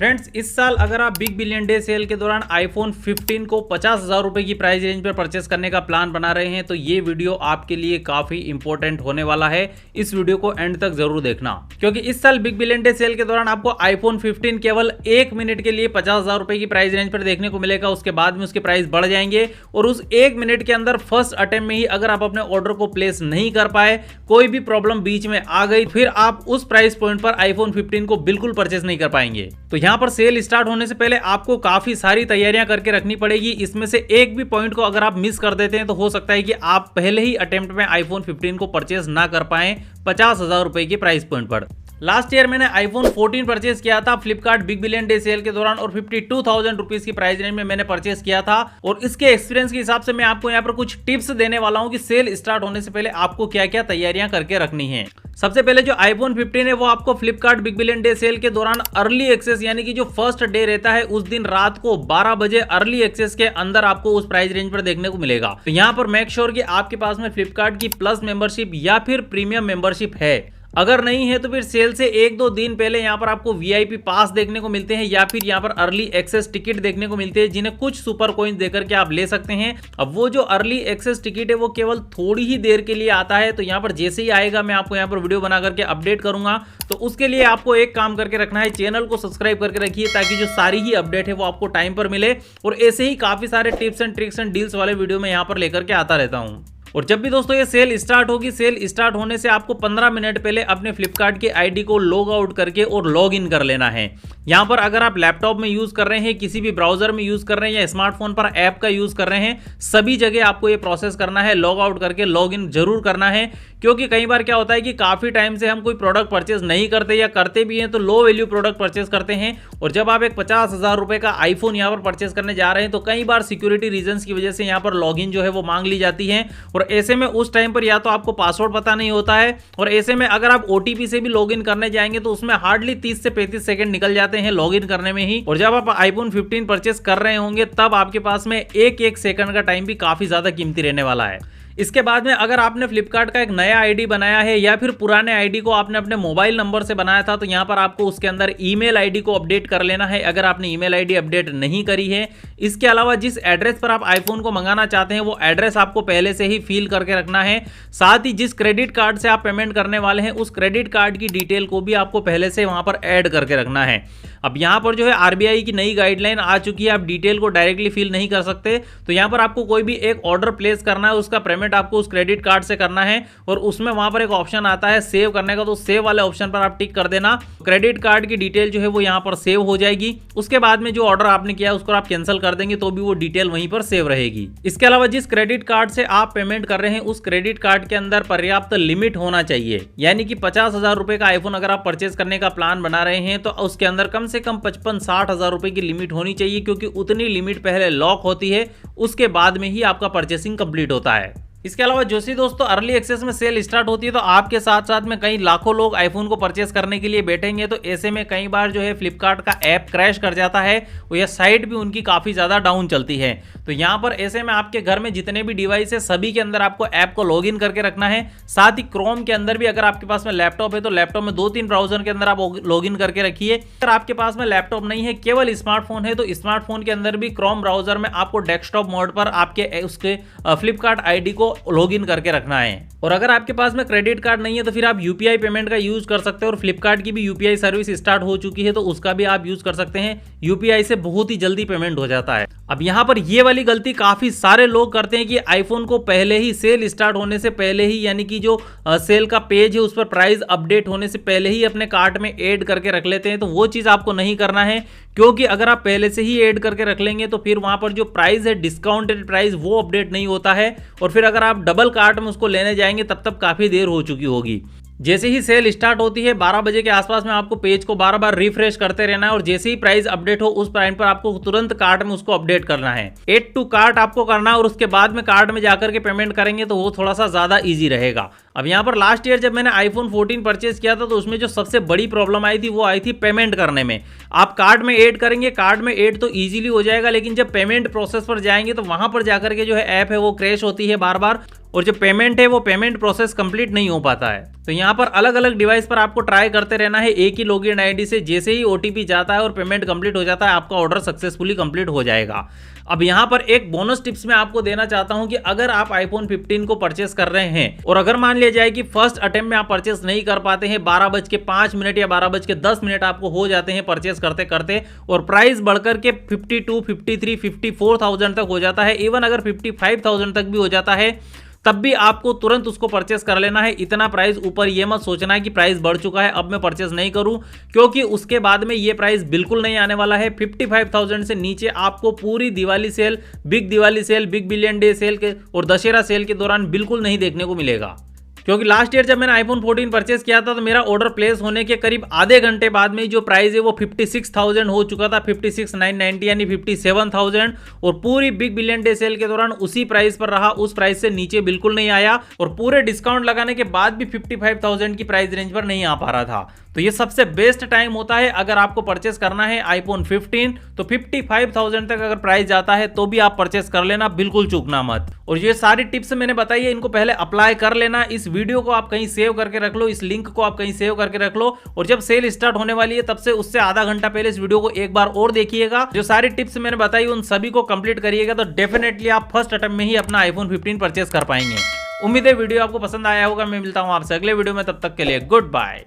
Friends, इस साल अगर आप बिग बिलियन डे सेल के दौरान आईफोन 15 को 50,000 रुपए की प्राइस रेंज पर परचेस करने का प्लान बना रहे हैं तो ये वीडियो आपके लिए काफी इंपॉर्टेंट होने वाला है। इस वीडियो को एंड तक जरूर देखना, क्योंकि इस साल बिग बिलियन डे सेल के दौरान आपको आईफोन 15 केवल 1 मिनट के लिए 50,000 रुपए की प्राइस रेंज पर देखने को मिलेगा। उसके बाद में उसके प्राइस बढ़ जाएंगे और उस 1 मिनट के अंदर फर्स्ट अटेम्प्ट में ही अगर आप अपने ऑर्डर को प्लेस नहीं कर पाए, कोई भी प्रॉब्लम बीच में आ गई, फिर आप उस प्राइस पॉइंट पर आईफोन 15 को बिल्कुल परचेस नहीं कर पाएंगे। तो यहां पर सेल स्टार्ट होने से पहले आपको काफी सारी तैयारियां करके रखनी पड़ेगी। इसमें से एक भी पॉइंट को अगर आप मिस कर देते हैं तो हो सकता है कि आप पहले ही अटेम्प्ट में आईफोन 15 को परचेस ना कर पाएं 50,000 रुपए की प्राइस पॉइंट पर। लास्ट ईयर मैंने आईफोन 14 परचेस किया था Flipkart big billion day sale के दौरान और 52,000 रुपीज की प्राइस रेंज में मैंने परचेस किया था। और इसके एक्सपीरियंस के हिसाब से मैं आपको यहाँ पर कुछ टिप्स देने वाला हूँ कि सेल स्टार्ट होने से पहले आपको क्या क्या तैयारियां करके रखनी है। सबसे पहले जो आईफोन 15 है वो आपको Flipkart big billion day sale के दौरान अर्ली एक्सेस यानी कि जो फर्स्ट डे रहता है उस दिन रात को 12 बजे अर्ली एक्सेस के अंदर आपको उस प्राइस रेंज पर देखने को मिलेगा। तो यहाँ पर मेक श्योर कि आपके पास में फ्लिपकार्ट की प्लस मेंबरशिप या फिर प्रीमियम मेंबरशिप है। अगर नहीं है तो फिर सेल से 1-2 दिन पहले यहाँ पर आपको वीआईपी पास देखने को मिलते हैं या फिर यहाँ पर अर्ली एक्सेस टिकट देखने को मिलते हैं, जिन्हें कुछ सुपर कॉइंस देकर के आप ले सकते हैं। अब वो जो अर्ली एक्सेस टिकट है वो केवल थोड़ी ही देर के लिए आता है, तो यहाँ पर जैसे ही आएगा मैं आपको यहाँ पर वीडियो बना करके अपडेट करूंगा। तो उसके लिए आपको एक काम करके रखना है, चैनल को सब्सक्राइब करके रखिए ताकि जो सारी ही अपडेट है वो आपको टाइम पर मिले। और ऐसे ही काफी सारे tips and tricks and deals वाले वीडियो में यहाँ पर लेकर के आता रहता हूँ। और जब भी दोस्तों ये सेल स्टार्ट होगी, सेल स्टार्ट होने से आपको 15 मिनट पहले अपने फ्लिपकार्ट की आईडी को लॉग आउट करके और लॉग इन कर लेना है। यहाँ पर अगर आप लैपटॉप में यूज कर रहे हैं, किसी भी ब्राउजर में यूज कर रहे हैं या स्मार्टफोन पर ऐप का यूज कर रहे हैं, सभी जगह आपको ये प्रोसेस करना है, लॉग आउट करके लॉग इन जरूर करना है। क्योंकि कई बार क्या होता है कि काफी टाइम से हम कोई प्रोडक्ट परचेस नहीं करते या करते भी हैं तो लो वैल्यू प्रोडक्ट परचेस करते हैं। और जब आप एक 50,000 रुपए का आईफोन यहाँ पर परचेस करने जा रहे हैं तो कई बार सिक्योरिटी रीजंस की वजह से यहाँ पर लॉग इन जो है वो मांग ली जाती है। और ऐसे में उस टाइम पर या तो आपको पासवर्ड पता नहीं होता है, और ऐसे में अगर आप ओटीपी से भी लॉगिन करने जाएंगे तो उसमें हार्डली 30 से 35 सेकंड निकल जाते हैं लॉगिन करने में ही। और जब आप आईफोन 15 परचेस कर रहे होंगे तब आपके पास में एक सेकंड का टाइम भी काफी ज्यादा कीमती रहने वाला है। इसके बाद में अगर आपने फ्लिपकार्ट का एक नया आईडी बनाया है या फिर पुराने आईडी को आपने अपने मोबाइल नंबर से बनाया था तो यहाँ पर आपको उसके अंदर ईमेल आईडी को अपडेट कर लेना है, अगर आपने ईमेल आईडी अपडेट नहीं करी है। इसके अलावा जिस एड्रेस पर आप आईफोन को मंगाना चाहते हैं वो एड्रेस आपको पहले से ही फिल करके रखना है। साथ ही जिस क्रेडिट कार्ड से आप पेमेंट करने वाले हैं उस क्रेडिट कार्ड की डिटेल को भी आपको पहले से वहां पर ऐड करके रखना है। अब यहाँ पर जो है आरबीआई की नई गाइडलाइन आ चुकी है, आप डिटेल को डायरेक्टली फिल नहीं कर सकते। तो यहाँ पर आपको कोई भी एक ऑर्डर प्लेस करना है, उसका पेमेंट आपको उस क्रेडिट कार्ड से करना है और उसमें वहां पर एक ऑप्शन आता है सेव करने का, तो सेव वाले ऑप्शन पर आप टिक कर देना। क्रेडिट कार्ड की डिटेल जो है वो यहाँ पर सेव हो जाएगी। उसके बाद में जो ऑर्डर आपने किया है उसको आप कैंसिल कर देंगे तो भी वो डिटेल वहीं पर सेव रहेगी। इसके अलावा जिस क्रेडिट कार्ड से आप पेमेंट कर रहे हैं उस क्रेडिट कार्ड के अंदर पर्याप्त लिमिट होना चाहिए, यानी कि 50,000 रुपए का आईफोन अगर आप परचेज करने का प्लान बना रहे हैं तो उसके अंदर कम से कम 55-60,000 रुपए की लिमिट होनी चाहिए, क्योंकि उतनी लिमिट पहले लॉक होती है, उसके बाद में ही आपका परचेसिंग कंप्लीट होता है। इसके अलावा जो सी दोस्तों अर्ली एक्सेस में सेल स्टार्ट होती है तो आपके साथ साथ में कई लाखों लोग आईफोन को परचेस करने के लिए बैठेंगे, तो ऐसे में कई बार जो है फ्लिपकार्ट का ऐप क्रैश कर जाता है और यह साइट भी उनकी काफी ज्यादा डाउन चलती है। तो यहाँ पर ऐसे में आपके घर में जितने भी डिवाइस है सभी के अंदर आपको ऐप को लॉग इन करके रखना है। साथ ही क्रोम के अंदर भी अगर आपके पास में लैपटॉप है तो लैपटॉप में 2-3 ब्राउजर के अंदर आप लॉग इन करके रखिए। अगर आपके पास में लैपटॉप नहीं है, केवल स्मार्टफोन है, तो स्मार्टफोन के अंदर भी क्रोम ब्राउजर में आपको डेस्कटॉप मोड पर आपके उसके फ्लिपकार्ट आईडी को लॉग इन करके रखना है। और अगर आपके पास में क्रेडिट कार्ड नहीं है तो फिर आप यूपीआई पेमेंट का यूज कर सकते हैं, और फ्लिपकार्ट की भी यूपीआई सर्विस स्टार्ट हो चुकी है तो उसका भी आप यूज कर सकते हैं। यूपीआई से बहुत ही जल्दी पेमेंट हो जाता है। अब यहाँ पर ये वाली गलती काफी सारे लोग करते हैं कि आईफोन को पहले ही सेल स्टार्ट होने से पहले ही, यानी कि जो सेल का पेज है उस पर प्राइस अपडेट होने से पहले ही अपने कार्ट में ऐड करके रख लेते हैं। तो वो चीज आपको नहीं करना है, क्योंकि अगर आप पहले से ही ऐड करके रख लेंगे तो फिर वहां पर जो प्राइस है डिस्काउंटेड प्राइस वो अपडेट नहीं होता है, और फिर अगर आप डबल कार्ट में उसको लेने जाएंगे तब काफी देर हो चुकी होगी। जैसे ही सेल स्टार्ट होती है 12 बजे के आसपास में आपको पेज को बार बार रिफ्रेश करते रहना है, और जैसे ही प्राइस अपडेट हो उस प्राइस पर आपको तुरंत कार्ट में उसको अपडेट करना है। एड टू कार्ट आपको करना है और उसके बाद में कार्ट में जाकर के पेमेंट करेंगे तो वो थोड़ा सा ज्यादा इजी रहेगा। अब यहाँ पर लास्ट ईयर जब मैंने आईफोन 14 परचेज किया था तो उसमें जो सबसे बड़ी प्रॉब्लम आई थी वो आई थी पेमेंट करने में। आप कार्ड में ऐड करेंगे, कार्ड में ऐड तो इजीली हो जाएगा, लेकिन जब पेमेंट प्रोसेस पर जाएंगे तो वहां पर जाकर के जो है ऐप है वो क्रैश होती है बार बार, और जो पेमेंट है वो पेमेंट प्रोसेस कंप्लीट नहीं हो पाता है। तो यहाँ पर अलग अलग डिवाइस पर आपको ट्राई करते रहना है एक ही लॉगिन आईडी से। जैसे ही ओटीपी जाता है और पेमेंट कंप्लीट हो जाता है, आपका ऑर्डर सक्सेसफुली कंप्लीट हो जाएगा। अब यहाँ पर एक बोनस टिप्स मैं आपको देना चाहता हूं कि अगर आप आईफोन 15 को परचेस कर रहे हैं और अगर मान लिया जाए कि फर्स्ट अटेम्प्ट में आप परचेस नहीं कर पाते हैं, 12:05 या 12:10 आप हो जाते हैं परचेस करते करते और प्राइस बढ़कर के 52, 53, 54,000 तक हो जाता है, इवन अगर 55,000 तक भी हो जाता है, तब भी आपको तुरंत उसको परचेस कर लेना है। इतना प्राइस ऊपर ये मत सोचना है कि प्राइस बढ़ चुका है अब मैं परचेस नहीं करूं, क्योंकि उसके बाद में ये प्राइस बिल्कुल नहीं आने वाला है। 55,000 से नीचे आपको पूरी Diwali sale, big billion day sale के और दशहरा सेल के दौरान बिल्कुल नहीं देखने को मिलेगा। क्योंकि लास्ट ईयर जब मैंने आईफोन 14 परचेस किया था तो मेरा ऑर्डर प्लेस होने के करीब आधे घंटे बाद में जो प्राइस है वो 56,000 हो चुका था, 56,990 यानी 57,000, और पूरी बिग बिलियन डे सेल के दौरान उसी प्राइस पर रहा, उस प्राइस से नीचे बिल्कुल नहीं आया और पूरे डिस्काउंट लगाने के बाद भी 55,000 की प्राइस रेंज पर नहीं आ पा रहा था। तो ये सबसे बेस्ट टाइम होता है अगर आपको परचेस करना है आईफोन 15 तो 55,000 तक अगर प्राइस जाता है तो भी आप परचेस कर लेना, बिल्कुल चूकना मत। और ये सारी टिप्स मैंने बताई है, इनको पहले अप्लाई कर लेना। इस वीडियो को आप कहीं सेव करके रख लो, इस लिंक को आप कहीं सेव करके रख लो, और जब सेल स्टार्ट होने वाली है तब से उससे आधा घंटा पहले इस वीडियो को एक बार और देखिएगा। जो सारी टिप्स मैंने बताई उन सभी को कंप्लीट करिएगा तो डेफिनेटली आप फर्स्ट अटेम्प्ट में ही अपना आईफोन 15 परचेस कर पाएंगे। उम्मीद है वीडियो आपको पसंद आया होगा। मैं मिलता हूं आपसे अगले वीडियो में, तब तक के लिए गुड बाय।